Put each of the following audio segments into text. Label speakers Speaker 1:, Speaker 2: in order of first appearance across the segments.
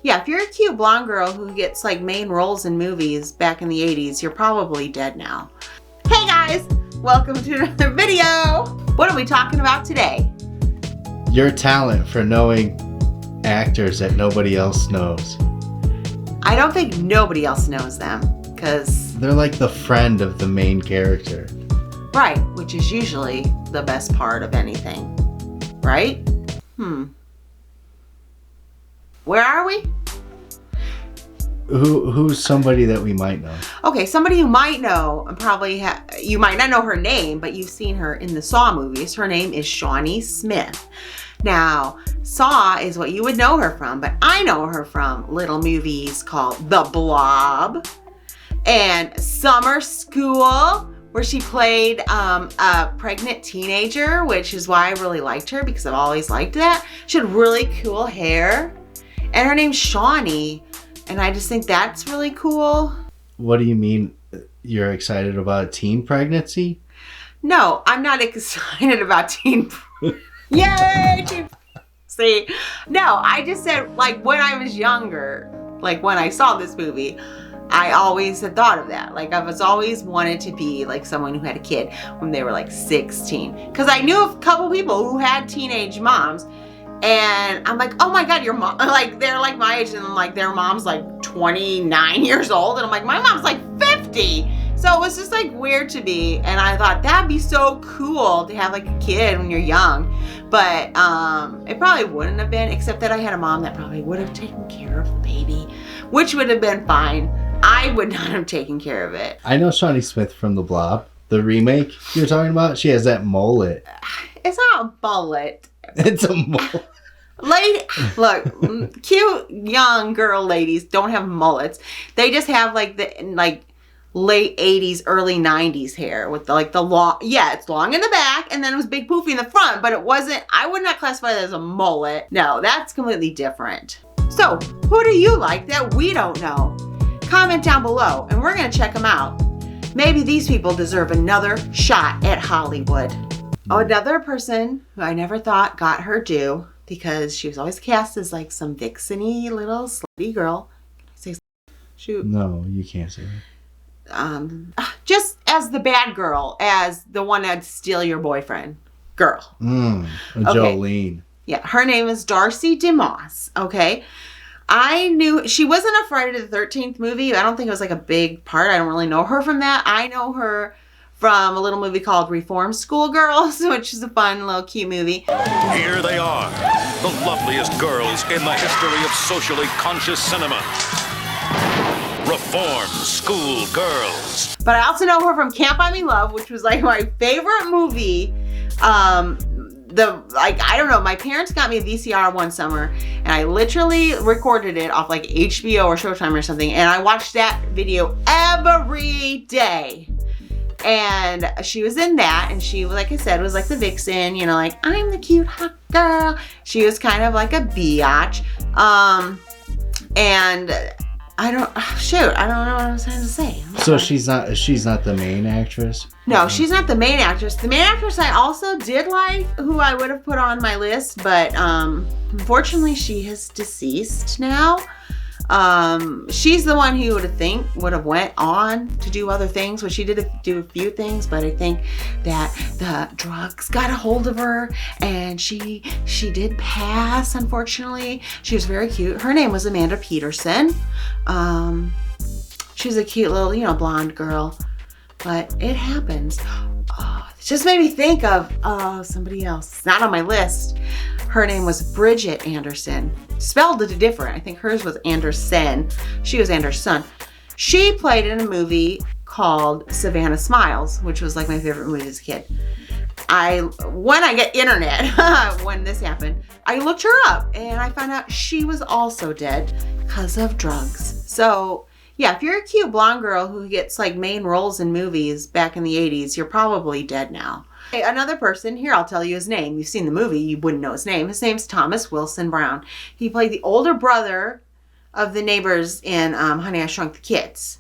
Speaker 1: Yeah, if you're a cute blonde girl who gets like main roles in movies back in the 80s, you're probably dead now. Hey guys, welcome to another video. What are we talking about today?
Speaker 2: Your talent for knowing actors that nobody else knows.
Speaker 1: I don't think nobody else knows them because
Speaker 2: they're like the friend of the main character.
Speaker 1: Right, which is usually the best part of anything, right? Where are we?
Speaker 2: Who's somebody that we might know?
Speaker 1: Okay, somebody you might know, and probably you might not know her name, but you've seen her in the Saw movies. Her name is Shawnee Smith. Now, Saw is what you would know her from, but I know her from little movies called The Blob and Summer School, where she played a pregnant teenager, which is why I really liked her, because I've always liked that. She had really cool hair, and her name's Shawnee, and I just think that's really cool.
Speaker 2: What do you mean you're excited about teen pregnancy?
Speaker 1: No, I'm not excited about teen. Yay! See, no, I just said, like, when I was younger, like when I saw this movie, I always had thought of that. Like, I was always wanted to be like someone who had a kid when they were like 16. Because I knew a couple people who had teenage moms. And I'm like, oh my God, your mom, like, they're like my age. And I'm like, their mom's like 29 years old. And I'm like, my mom's like 50. So it was just like weird to me. And I thought that'd be so cool to have like a kid when you're young. But it probably wouldn't have been, except that I had a mom that probably would have taken care of the baby, which would have been fine. I would not have taken care of it.
Speaker 2: I know Shawnee Smith from The Blob, the remake you're talking about. She has that mullet.
Speaker 1: It's not a mullet.
Speaker 2: It's a mullet.
Speaker 1: Look, cute young girl ladies don't have mullets. They just have like the late 80s, early 90s hair with the long, yeah, it's long in the back and then it was big poofy in the front, but it wasn't, I would not classify that as a mullet. No, that's completely different. So, who do you like that we don't know? Comment down below and we're going to check them out. Maybe these people deserve another shot at Hollywood. Another person who I never thought got her due because she was always cast as like some vixen-y little slutty girl. Can I say shoot?
Speaker 2: No, you can't say that.
Speaker 1: Just as the bad girl, as the one that'd steal your boyfriend. Girl.
Speaker 2: Jolene.
Speaker 1: Yeah, her name is Darcy DeMoss, okay? I knew, she wasn't a Friday the 13th movie. I don't think it was like a big part. I don't really know her from that. I know her from a little movie called Reform School Girls, which is a fun little cute movie.
Speaker 3: Here they are, the loveliest girls in the history of socially conscious cinema. Reform School Girls.
Speaker 1: But I also know her from Can't Buy Me Love, which was like my favorite movie. I don't know, my parents got me a VCR one summer and I literally recorded it off like HBO or Showtime or something, and I watched that video every day. And she was in that, and she, like I said, was like the vixen, you know, like, I'm the cute hot girl. She was kind of like a biatch. And I don't know what I was trying to say.
Speaker 2: So she's not the main actress?
Speaker 1: No, she's not the main actress. The main actress I also did like, who I would have put on my list, but unfortunately she is deceased now. She's the one who you would think would have went on to do other things. Well, she did do a few things, but I think that the drugs got a hold of her and she did pass, unfortunately. She was very cute. Her name was Amanda Peterson. She was a cute little, you know, blonde girl, but it happens. It just made me think of somebody else. It's not on my list. Her name was Bridget Anderson. Spelled it different. I think hers was Anderson. She was Anderson. She played in a movie called Savannah Smiles, which was like my favorite movie as a kid. When I get internet, when this happened, I looked her up and I found out she was also dead because of drugs. So yeah, if you're a cute blonde girl who gets like main roles in movies back in the 80s, you're probably dead now. Okay, another person, here I'll tell you his name. You've seen the movie, you wouldn't know his name. His name's Thomas Wilson Brown. He played the older brother of the neighbors in Honey, I Shrunk the Kids.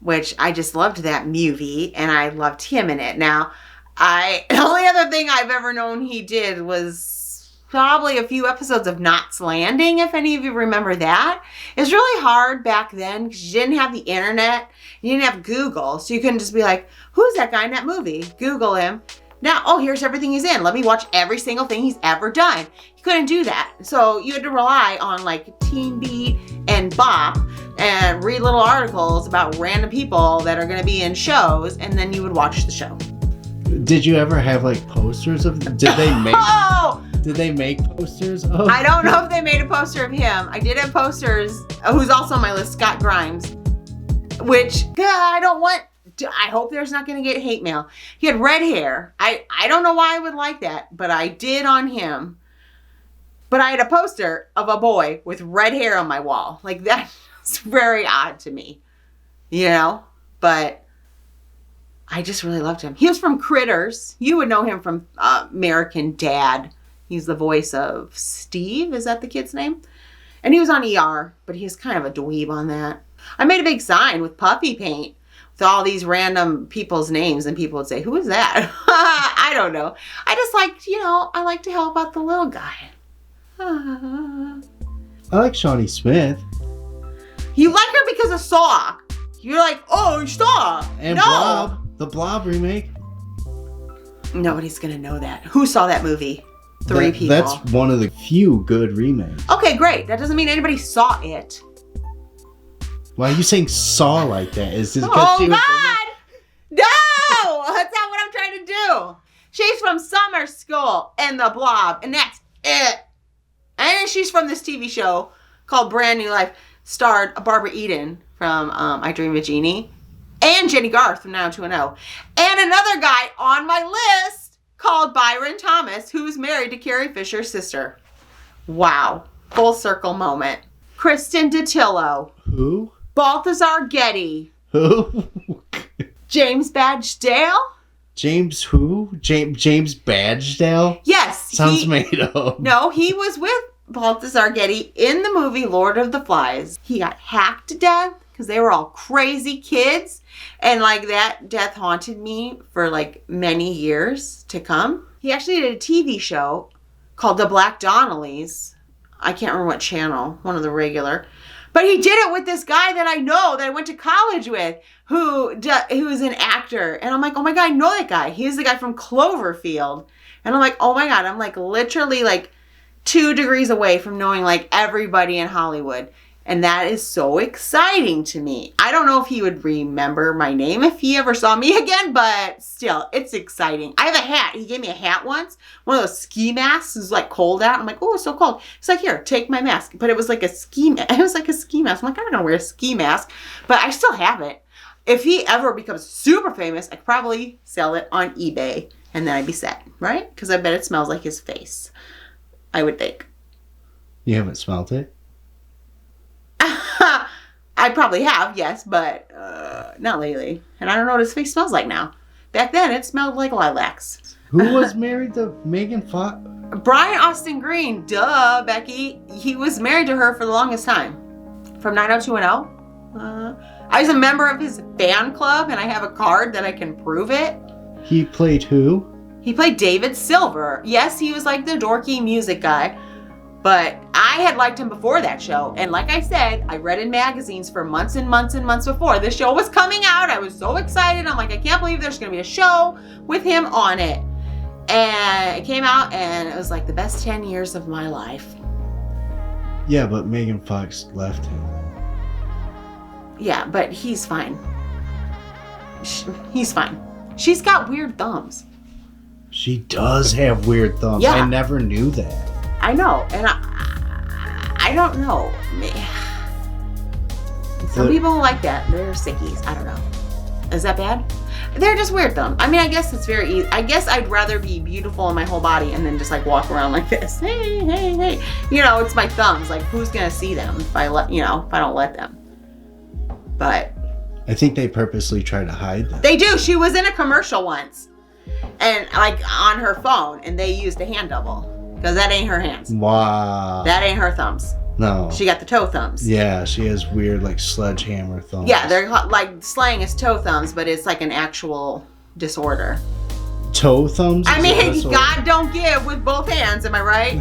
Speaker 1: Which I just loved that movie and I loved him in it. Now, the only other thing I've ever known he did was probably a few episodes of Knots Landing, if any of you remember that. It was really hard back then because you didn't have the internet. You didn't have Google. So you couldn't just be like, who's that guy in that movie? Google him. Now, oh, here's everything he's in. Let me watch every single thing he's ever done. You couldn't do that. So you had to rely on like Teen Beat and Bop and read little articles about random people that are going to be in shows, and then you would watch the show.
Speaker 2: Did you ever have like posters of? Did they make?
Speaker 1: Oh!
Speaker 2: Did they make posters of?
Speaker 1: I don't know if they made a poster of him. I did have posters. Who's also on my list, Scott Grimes, which I don't want. I hope there's not going to get hate mail. He had red hair. I don't know why I would like that, but I did on him. But I had a poster of a boy with red hair on my wall. Like, that's very odd to me, you know? But I just really loved him. He was from Critters. You would know him from American Dad. He's the voice of Steve. Is that the kid's name? And he was on ER, but he's kind of a dweeb on that. I made a big sign with puffy paint with all these random people's names, and people would say, who is that? I don't know. I just liked, I like to help out the little guy.
Speaker 2: I like Shawnee Smith.
Speaker 1: You like her because of Saw. You're like, oh, Saw.
Speaker 2: And
Speaker 1: no.
Speaker 2: Blob. The Blob remake.
Speaker 1: Nobody's going to know that. Who saw that movie? Three people.
Speaker 2: That's one of the few good remakes.
Speaker 1: Okay, great. That doesn't mean anybody saw it.
Speaker 2: Why are you saying Saw like that? Is this
Speaker 1: Oh, God! No! That's not what I'm trying to do. She's from summer school and the Blob, and that's it. And she's from this TV show called Brand New Life, starred Barbara Eden from I Dream of Jeannie, and Jenny Garth from 90210, and another guy on my list called Byron Thomas, who's married to Carrie Fisher's sister. Wow. Full circle moment. Kristen Datillo.
Speaker 2: Who?
Speaker 1: Balthazar Getty.
Speaker 2: Who?
Speaker 1: James Badgedale.
Speaker 2: James who? James Badgedale?
Speaker 1: Yes.
Speaker 2: Sounds made up.
Speaker 1: No, he was with Balthazar Getty in the movie Lord of the Flies. He got hacked to death because they were all crazy kids. And like that death haunted me for like many years to come. He actually did a TV show called The Black Donnellys. I can't remember what channel, one of the regular. But he did it with this guy that I know, that I went to college with, who is an actor. And I'm like, oh my God, I know that guy. He's the guy from Cloverfield. And I'm like, oh my God, I'm like literally like 2 degrees away from knowing like everybody in Hollywood. And that is so exciting to me. I don't know if he would remember my name if he ever saw me again, but still, it's exciting. I have a hat. He gave me a hat once. One of those ski masks. It was like cold out. I'm like, oh, it's so cold. He's like, here, take my mask. But it was like a ski mask. It was like a ski mask. I'm like, I'm not going to wear a ski mask. But I still have it. If he ever becomes super famous, I could probably sell it on eBay. And then I'd be set, right? Because I bet it smells like his face. I would think.
Speaker 2: You haven't smelled it?
Speaker 1: I probably have, yes, but not lately. And I don't know what his face smells like now. Back then, it smelled like lilacs.
Speaker 2: Who was married to Megan Fox?
Speaker 1: Brian Austin Green. Duh, Becky. He was married to her for the longest time. From 90210. I was a member of his fan club, and I have a card that I can prove it.
Speaker 2: He played who?
Speaker 1: He played David Silver. Yes, he was like the dorky music guy. But I had liked him before that show. And like I said, I read in magazines for months and months and months before this show was coming out. I was so excited. I'm like, I can't believe there's going to be a show with him on it. And it came out, and it was like the best 10 years of my life.
Speaker 2: Yeah, but Megan Fox left him.
Speaker 1: Yeah, but he's fine. He's fine. She's got weird thumbs. She
Speaker 2: does have weird thumbs.
Speaker 1: Yeah.
Speaker 2: I never knew that.
Speaker 1: I know, and I don't know. Some people like that. They're sickies. I don't know. Is that bad? They're just weird thumbs. I mean, I guess it's very easy. I guess I'd rather be beautiful in my whole body and then just like walk around like this. Hey, hey, hey. It's my thumbs. Like, who's gonna see them if I don't let them? But
Speaker 2: I think they purposely try to hide them.
Speaker 1: They do. She was in a commercial once, and like on her phone, and they used a hand double. Because that ain't her hands.
Speaker 2: Wow.
Speaker 1: That ain't her thumbs.
Speaker 2: No.
Speaker 1: She got the toe thumbs.
Speaker 2: Yeah, she has weird, like, sledgehammer thumbs.
Speaker 1: Yeah, they're like slang is toe thumbs, but it's like an actual disorder.
Speaker 2: toe thumbs?
Speaker 1: I
Speaker 2: Is
Speaker 1: mean,
Speaker 2: that what-
Speaker 1: God don't give with both hands, am I right?